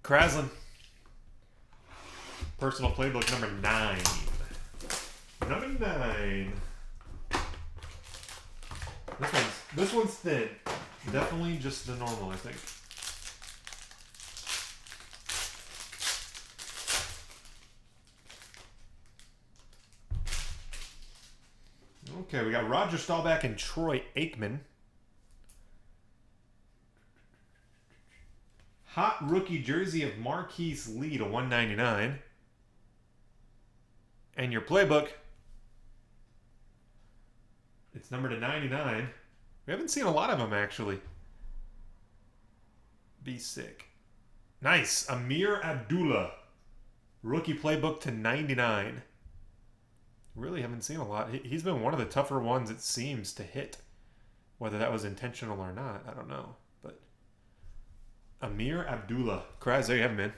Kraslin. Personal playbook number 9. Number 9. This one's thin. Definitely just the normal, I think. Okay, we got Roger Staubach and Troy Aikman. Hot rookie jersey of Marquise Lee to 199. And your playbook, it's numbered to 99. We haven't seen a lot of them, actually. Be sick. Nice. Amir Abdullah. Rookie playbook to 99. Really haven't seen a lot. He's been one of the tougher ones, it seems, to hit. Whether that was intentional or not, I don't know. But Amir Abdullah. Kraz, there you have him, man.